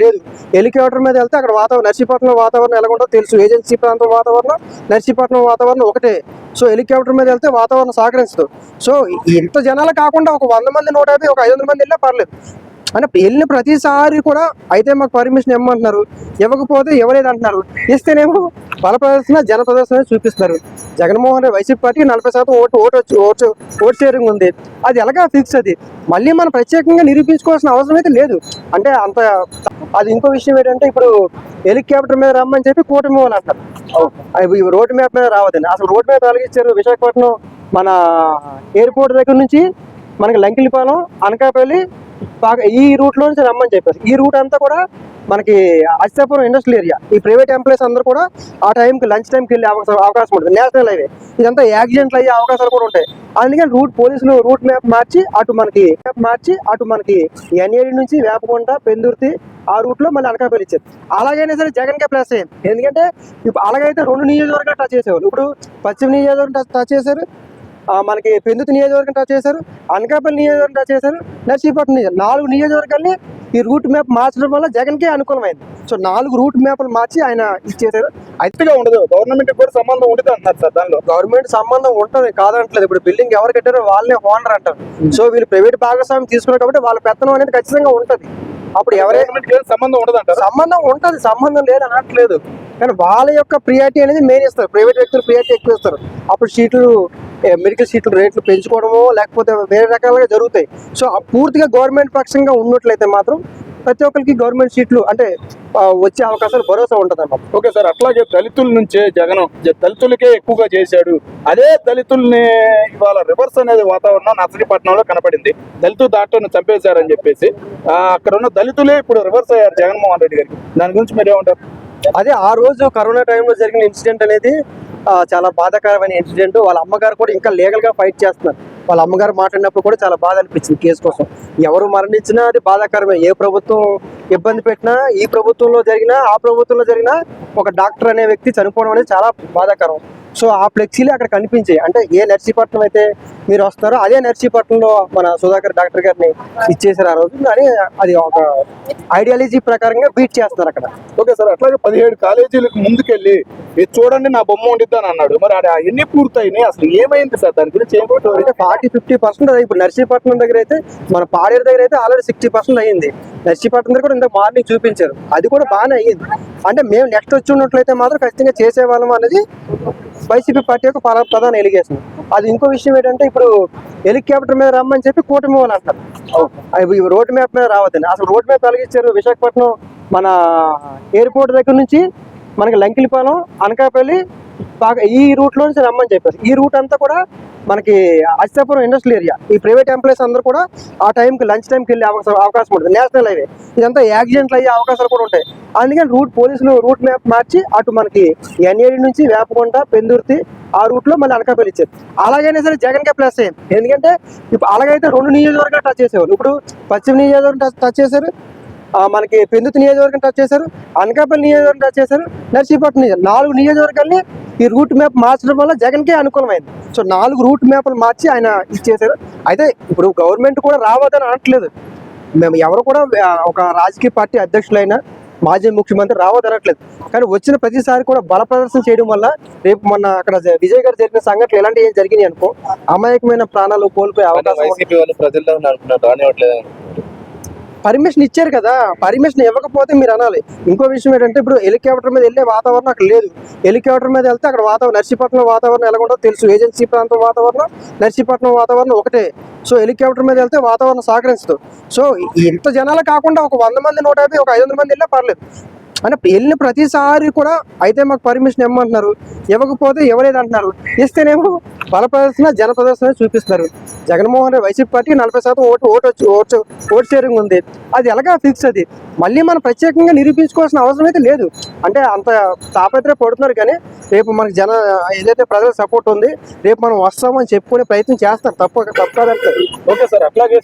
లేదు. హెలికాప్టర్ మీద వెళ్తే అక్కడ వాతావరణం నర్సీపట్నం వాతావరణం ఎలా ఉంటుందో తెలుసు. ఏజెన్సీ ప్రాంతం వాతావరణం, నర్సీపట్నం వాతావరణం ఒకటే. సో హెలికాప్టర్ మీద వెళ్తే వాతావరణం సహకరించదు. సో ఇంత జనాలు కాకుండా ఒక 100 మంది, 150, ఒక 500 మంది వెళ్ళినా పర్లేదు. అంటే వెళ్ళిన ప్రతిసారి కూడా అయితే మాకు పర్మిషన్ ఇవ్వమంటున్నారు, ఇవ్వకపోతే ఇవ్వలేదు అంటున్నారు. ఇస్తేనేమో బల ప్రదర్శన, జన ప్రదర్శన చూపిస్తున్నారు. జగన్మోహన్ రెడ్డి వైసీపీ పార్టీకి 40% ఓటు షేరింగ్ ఉంది. అది ఎలాగా ఫిక్స్. అది మళ్ళీ మనం ప్రత్యేకంగా నిరూపించుకోవాల్సిన అవసరం అయితే లేదు. అంటే అంత అది ఇంకో విషయం ఏంటంటే ఇప్పుడు హెలికాప్టర్ మీద రమ్మని చెప్పి కూటమి వాళ్ళు అంటారు. అవి రోడ్డు మ్యాప్ మీద రావద్దని. అసలు రోడ్డు మ్యాప్ ఎలాగిచ్చారు? విశాఖపట్నం మన ఎయిర్పోర్ట్ దగ్గర నుంచి మనకి లంకిలిపాలెం, అనకాపల్లి ఈ రూట్ లో నుంచి రమ్మని చెప్పారు. ఈ రూట్ అంతా కూడా మనకి అచ్చాపురం ఇండస్ట్రియల్ ఏరియా. ఈ ప్రైవేట్ ఎంప్లాయీస్ అందరూ కూడా ఆ టైంకి లంచ్ టైంకి వెళ్ళే అవకాశం ఉంటుంది. నేషనల్ హైవే ఇదంతా యాక్సిడెంట్లు అయ్యే అవకాశాలు కూడా ఉంటాయి. అందుకని పోలీసులు రూట్ మ్యాప్ మార్చి అటు మనకి ఎన్ఏడి నుంచి వేపకొండ, పెందుర్తి ఆ రూట్ లో మళ్ళీ అనకాపల్లి ఇచ్చారు. అలాగైనా సరే జగన్ కే ప్లస్ అయ్యింది. ఎందుకంటే ఇప్పుడు అలాగైతే 2 నియోజకవర్గాలు టచ్ చేసేవాళ్ళు. ఇప్పుడు పశ్చిమ నియోజకవర్గం టచ్ చేశారు, మనకి పెందుర్తి నియోజకవర్గం టచ్ చేశారు, అనకాపల్లి నియోజకవర్గం టచ్ చేశారు, నర్సీపట్నం 4 నియోజకవర్గాల్ని ఈ రూట్ మ్యాప్ మార్చడం వల్ల జగన్ కే అనుకూలమైంది. సో 4 రూట్ మ్యాప్లు మార్చి ఆయన ఇచ్చేసారు. అయితే ఉండదు, గవర్నమెంట్ కూడా సంబంధం ఉంటుంది అంటున్నారు సార్. దానిలో గవర్నమెంట్ సంబంధం ఉంటుంది కాదంటలేదు. ఇప్పుడు బిల్డింగ్ ఎవరు కట్టారో వాళ్ళే ఓనర్ అంటారు. సో వీళ్ళు ప్రైవేట్ భాగస్వామ్యం తీసుకున్నారు కాబట్టి వాళ్ళ పెత్తనం అనేది ఖచ్చితంగా ఉంటుంది. అప్పుడు ఎవరైనా సంబంధం ఉండదు అంటారు. సంబంధం ఉంటుంది, సంబంధం లేదు అనట్లేదు. కానీ వాళ్ళ యొక్క ప్రియారిటీ అనేది మెయిన్ ఇస్తారు. ప్రైవేట్ వ్యక్తులు ప్రియారిటీ ఎక్కువ ఇస్తారు. అప్పుడు సీట్లు, మెడికల్ సీట్లు రేట్లు పెంచుకోవడమో లేకపోతే వేరే రకాలుగా జరుగుతాయి. సో పూర్తిగా గవర్నమెంట్ పక్షంగా ఉన్నట్లయితే మాత్రం ప్రతి ఒక్కరికి గవర్నమెంట్ సీట్లు అంటే వచ్చే అవకాశాలు భరోసా ఉంటుంది అన్నమాట. ఓకే సార్, అట్లాగే దళితుల నుంచే జగన్ దళితులకే ఎక్కువగా చేశాడు. అదే దళితుల్ని ఇవాళ రివర్స్ అనేది వాతావరణం నర్సీపట్నంలో కనపడింది. దళితులు దాంట్లో చంపేశారని చెప్పేసి అక్కడ ఉన్న దళితులే ఇప్పుడు రివర్స్ అయ్యారు జగన్మోహన్ రెడ్డి గారికి. దాని గురించి మీరు ఏమంటారు? అదే ఆ రోజు కరోనా టైంలో జరిగిన ఇన్సిడెంట్ అనేది చాలా బాధాకరమైన ఇన్సిడెంట్. వాళ్ళ అమ్మగారు కూడా ఇంకా లీగల్ గా ఫైట్ చేస్తున్నారు. వాళ్ళ అమ్మగారు మాట్లాడినప్పుడు కూడా చాలా బాధ అనిపించింది. కేసు కోసం ఎవరు మరణించినా అది బాధాకరమే. ఏ ప్రభుత్వం ఇబ్బంది పెట్టినా, ఈ ప్రభుత్వంలో జరిగినా ఆ ప్రభుత్వంలో జరిగినా ఒక డాక్టర్ అనే వ్యక్తి చనిపోవడం అనేది చాలా బాధాకరం. సో ఆ ఫ్లెక్సీలు అక్కడ కనిపించాయి. అంటే ఏ నర్సీపట్నం అయితే మీరు వస్తారో అదే నర్సీపట్నంలో మన సుధాకర్ డాక్టర్ గారిని ఇచ్చేసారు ఆ రోజు. అని అది ఒక ఐడియాలజీ ప్రకారంగా బీట్ చేస్తున్నారు అక్కడ. ఓకే సార్, అట్లాగే 17 కాలేజీలకు ముందుకెళ్ళి ఇది చూడండి నా బొమ్మ ఉండిద్దని అన్నాడు. మరి అది ఎన్ని పూర్తయినాయి, అసలు ఏమైంది సార్? దాని గురించి ఏం అంటే 40-50% ఇప్పుడు నర్సీపట్నం దగ్గర అయితే, మన పాడేరు దగ్గర అయితే ఆల్రెడీ 60% అయ్యింది. నర్సీపట్నం దగ్గర కూడా ఇంత మార్నింగ్ చూపించారు, అది కూడా బాగానే అయ్యింది. అంటే మేము నెక్స్ట్ వచ్చి ఉన్నట్లయితే మాత్రం ఖచ్చితంగా చేసేవాళ్ళం అనేది వైసీపీ పార్టీ యొక్క ప్రధాన ఎలిగేషన్. అది ఇంకో విషయం ఏంటంటే ఇప్పుడు హెలికాప్టర్ మీద రమ్మని చెప్పి కూటమి వాళ్ళు అంటారు. అవి రోడ్డు మ్యాప్ మీద రావద్దని. అసలు రోడ్డు మ్యాప్ ఎలాగిచ్చారు? విశాఖపట్నం మన ఎయిర్పోర్ట్ దగ్గర నుంచి మనకి లంకిలిపాలెం, అనకాపల్లి ఈ రూట్ లో నుంచి రమ్మని చెప్పారు. ఈ రూట్ అంతా కూడా మనకి అచ్చాపురం ఇండస్ట్రియల్ ఏరియా. ఈ ప్రైవేట్ ఎంప్లాయీస్ అందరూ కూడా ఆ టైంకి లంచ్ టైంకి వెళ్ళే అవకాశం ఉంటుంది. నేషనల్ హైవే ఇదంతా యాక్సిడెంట్లు అయ్యే అవకాశాలు కూడా ఉంటాయి. అందుకని పోలీసులు రూట్ మ్యాప్ మార్చి అటు మనకి ఎన్ఏడి నుంచి వేపకొండ, పెందుర్తి ఆ రూట్ లో మళ్ళీ అనకాపల్లి ఇచ్చారు. అలాగైనా సరే జగన్ కే ప్లస్ అయ్యింది. ఎందుకంటే ఇప్పుడు అలాగైతే 2 నియోజకవర్గాలు టచ్ చేసేవాళ్ళు. ఇప్పుడు పశ్చిమ నియోజకవర్గం టచ్ చేశారు, మనకి పెందుర్తి నియోజకవర్గం టచ్ చేశారు, అనకాపల్లి నియోజకవర్గం టచ్ చేశారు, నర్సీపట్నం 4 నియోజకవర్గాల్ని ఈ రూట్ మ్యాప్ మార్చడం వల్ల జగన్ కే అనుకూలమైంది. సో 4 రూట్ మ్యాప్లు మార్చి ఆయన ఇచ్చేసారు. అయితే ఇప్పుడు గవర్నమెంట్ కూడా రావద్దని అనట్లేదు. మేము ఎవరు కూడా ఒక రాజకీయ పార్టీ అధ్యక్షులైనా మాజీ ముఖ్యమంత్రి రావద్దనట్లేదు. కానీ వచ్చిన ప్రతిసారి కూడా బల ప్రదర్శన చేయడం వల్ల రేపు మొన్న అక్కడ విజయ్ గారు జరిగిన సంఘటనలు ఎలాంటివి జరిగినాయి అనుకో, అమాయకమైన ప్రాణాలు కోల్పోయే అవకాశం. పర్మిషన్ ఇచ్చారు కదా, పర్మిషన్ ఇవ్వకపోతే మీరు అనాలి. ఇంకో విషయం ఏంటంటే ఇప్పుడు హెలికాప్టర్ మీద వెళ్ళే వాతావరణం అక్కడ లేదు. హెలికాప్టర్ మీద వెళ్తే అక్కడ వాతావరణం నర్సీపట్నం వాతావరణం ఎలా ఉంటుందో తెలుసు. ఏజెన్సీ ప్రాంతం వాతావరణం, నర్సీపట్నం వాతావరణం ఒకటే. సో హెలికాప్టర్ మీద వెళ్తే వాతావరణం సహకరించదు. సో ఇంత జనాలు కాకుండా ఒక 100 మంది, 150, ఒక 500 మంది వెళ్ళినా పర్లేదు. అంటే వెళ్ళిన ప్రతిసారి కూడా అయితే మాకు పర్మిషన్ ఇవ్వమంటున్నారు, ఇవ్వకపోతే ఇవ్వలేదు అంటున్నారు. ఇస్తేనేమో బల ప్రదర్శన, జన ప్రదర్శన చూపిస్తున్నారు. జగన్మోహన్ రెడ్డి వైసీపీ పార్టీకి 40% ఓటు షేరింగ్ ఉంది. అది ఎలాగా ఫిక్స్. అది మళ్ళీ మనం ప్రత్యేకంగా నిరూపించుకోవాల్సిన అవసరం అయితే లేదు. అంటే అంత తాపత్రయ పడుతున్నారు. కానీ రేపు మనకి ఏదైతే ప్రజల సపోర్ట్ ఉంది, రేపు మనం వస్తామని చెప్పుకునే ప్రయత్నం చేస్తారు. తప్ప కాదంటారు. ఓకే సార్, అట్లాగే